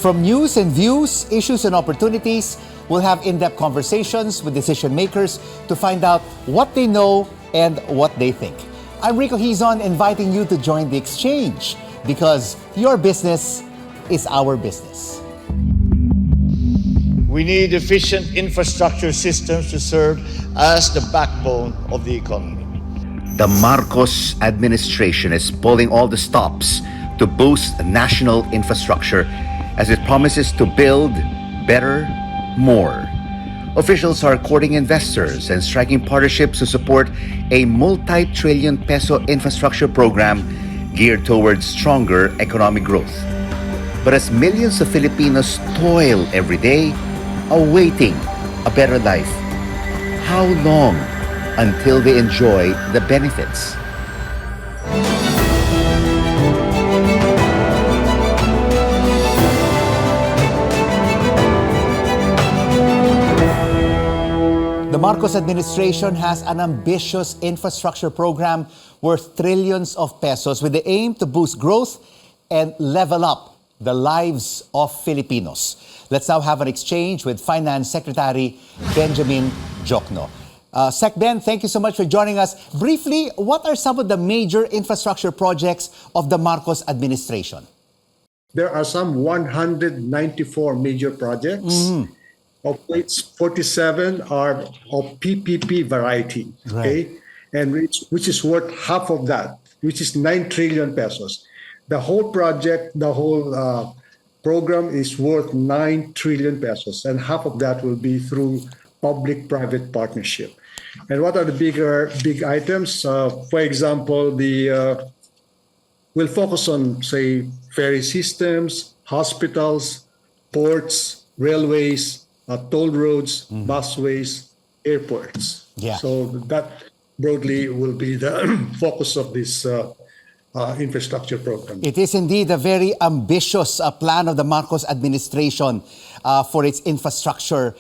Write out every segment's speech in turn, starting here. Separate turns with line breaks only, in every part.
From news and views, issues and opportunities, we'll have in-depth conversations with decision makers to find out what they know and what they think. I'm Rico Hizon, inviting you to join the exchange because your business is our business.
We need efficient infrastructure systems to serve as the backbone of the economy.
The Marcos administration is pulling all the stops to boost national infrastructure as it promises to build better, more. Officials are courting investors and striking partnerships to support a multi-trillion peso infrastructure program geared towards stronger economic growth. But as millions of Filipinos toil every day, awaiting a better life, how long until they enjoy the benefits?
The Marcos administration has an ambitious infrastructure program worth trillions of pesos with the aim to boost growth and level up the lives of Filipinos. Let's now have an exchange with Finance Secretary Benjamin Diokno. Sec Ben, thank you so much for joining us. Briefly, what are some of the major infrastructure projects of the Marcos administration?
There are some 194 major projects, of which 47 are of PPP variety, okay? And which is worth half of that, which is 9 trillion pesos. The whole project, the whole program is worth 9 trillion pesos, and half of that will be through public-private partnership. And what are the big items? For example, we'll focus on, say, ferry systems, hospitals, ports, railways, toll roads, busways, airports.
Yeah.
So that broadly will be the focus of this infrastructure program.
It is indeed a very ambitious plan of the Marcos administration for its infrastructure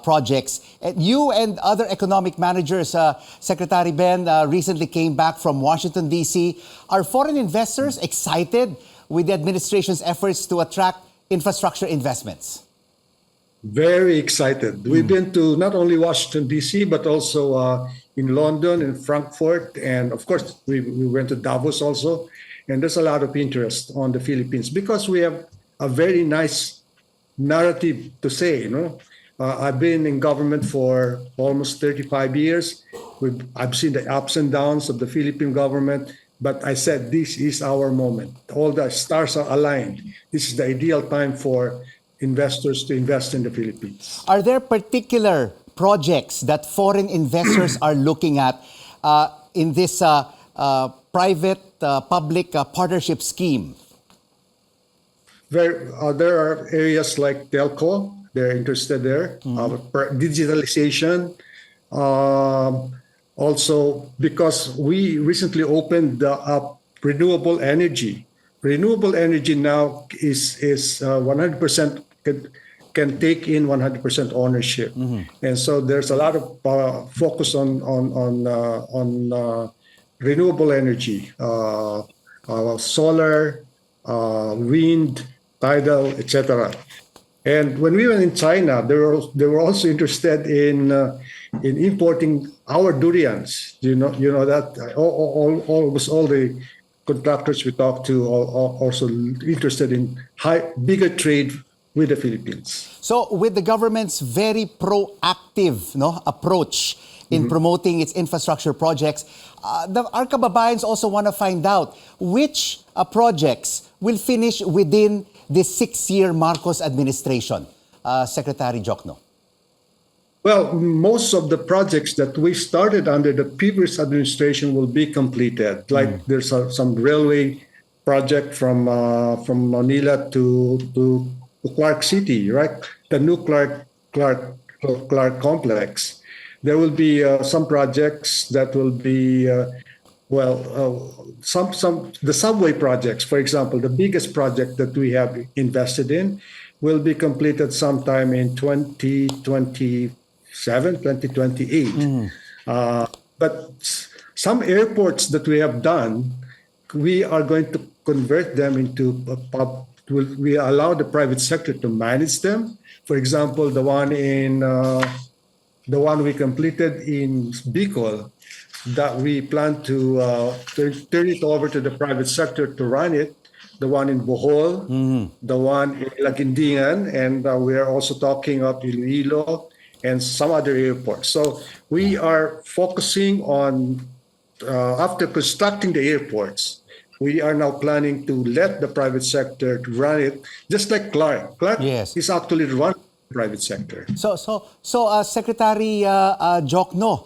projects. And you and other economic managers, Secretary Ben, recently came back from Washington, D.C. Are foreign investors excited with the administration's efforts to attract infrastructure investments?
Very excited. We've been to not only Washington, D.C., but also in London and Frankfurt. And of course, we went to Davos also. And there's a lot of interest on the Philippines because we have a very nice narrative to say, you know. I've been in government for almost 35 years. I've seen the ups and downs of the Philippine government. But I said, this is our moment. All the stars are aligned. This is the ideal time for investors to invest in the Philippines.
Are there particular projects that foreign investors are looking at in this private-public partnership scheme?
There are areas like telco. They're interested there. Digitalization. Also, because we recently opened up renewable energy. Renewable energy now is 100% can take in 100% ownership, and so there's a lot of focus on renewable energy, solar, wind, tidal, etc. And when we went in China, they were also interested in importing our durians. You know that almost all the contractors we talked to are also interested in bigger trade with the Philippines.
So with the government's very proactive approach in promoting its infrastructure projects, our kababayans also want to find out which projects will finish within the 6-year Marcos administration. Secretary Diokno.
Well, most of the projects that we started under the previous administration will be completed. Like there's some railway project from Manila to Clark City, right? The new Clark complex. There will be some projects that will be the subway projects. For example, the biggest project that we have invested in will be completed sometime in 2027, 2028. But some airports that we have done, we are going to convert them into we allow the private sector to manage them. For example, the one we completed in Bicol, that we plan to turn it over to the private sector to run it. The one in Bohol, the one in Laguindingan, and we are also talking of Iloilo and some other airports. So we are focusing on, after constructing the airports, we are now planning to let the private sector to run it, just like Clark. Clark
Yes.
is actually run by the private sector.
So, Secretary Diokno,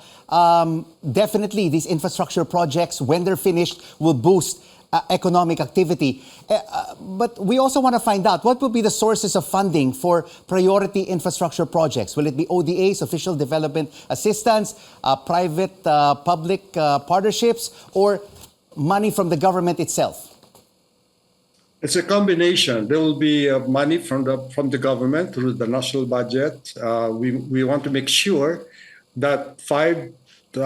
definitely these infrastructure projects, when they're finished, will boost economic activity. But we also want to find out what will be the sources of funding for priority infrastructure projects. Will it be ODAs, official development assistance, private-public partnerships, or money from the government itself?
It's a combination. There will be money from the government through the national budget. We want to make sure that 5 to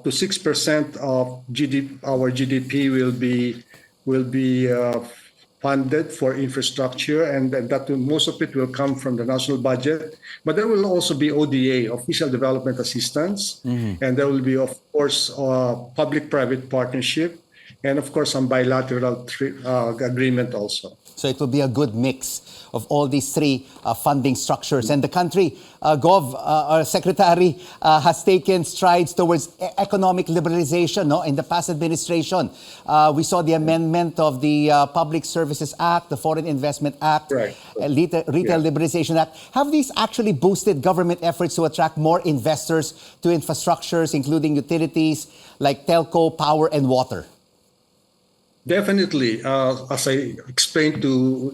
6% of our GDP will be funded for infrastructure, and that most of it will come from the national budget. But there will also be ODA, official development assistance, and there will be, of course, public-private partnership, and of course some bilateral agreement also.
So it will be a good mix of all these three funding structures. And the country, our Secretary, has taken strides towards economic liberalization in the past administration. We saw the amendment of the Public Services Act, the Foreign Investment Act,
Right.
Retail Liberalization Act. Have these actually boosted government efforts to attract more investors to infrastructures, including utilities like telco, power, and water?
Definitely, as I explained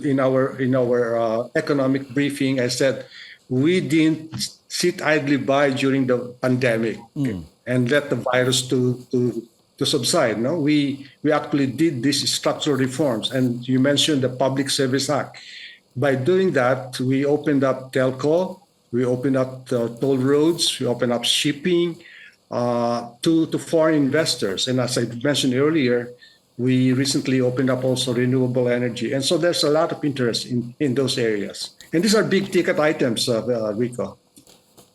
in our economic briefing, I said we didn't sit idly by during the pandemic and let the virus to subside. No, we actually did these structural reforms, and you mentioned the Public Service Act. By doing that, we opened up telco, we opened up toll roads, we opened up shipping to foreign investors, and as I mentioned earlier, we recently opened up also renewable energy. And so there's a lot of interest in those areas. And these are big ticket items, Rico.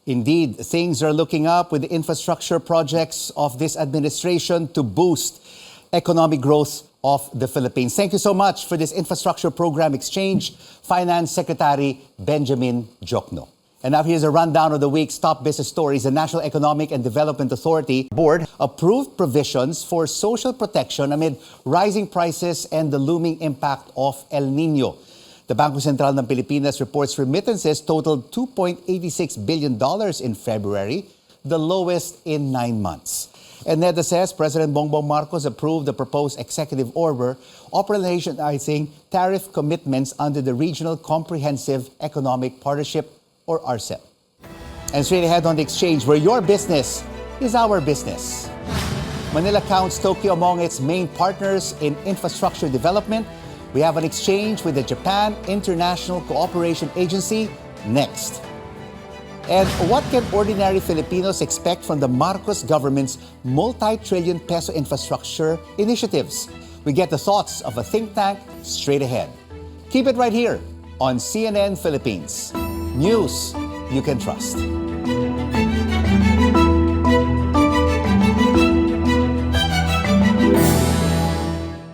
Indeed, things are looking up with the infrastructure projects of this administration to boost economic growth of the Philippines. Thank you so much for this infrastructure program exchange, Finance Secretary Benjamin Diokno. And now here's a rundown of the week's top business stories. The National Economic and Development Authority Board approved provisions for social protection amid rising prices and the looming impact of El Nino. The Bangko Sentral ng Pilipinas reports remittances totaled $2.86 billion in February, the lowest in 9 months. And NEDA says President Bongbong Marcos approved the proposed executive order operationalizing tariff commitments under the Regional Comprehensive Economic Partnership, or RCEP. And straight ahead on the exchange, where your business is our business. Manila counts Tokyo among its main partners in infrastructure development. We have an exchange with the Japan International Cooperation Agency next. And what can ordinary Filipinos expect from the Marcos government's multi-trillion peso infrastructure initiatives? We get the thoughts of a think tank straight ahead. Keep it right here on CNN Philippines. News you can trust.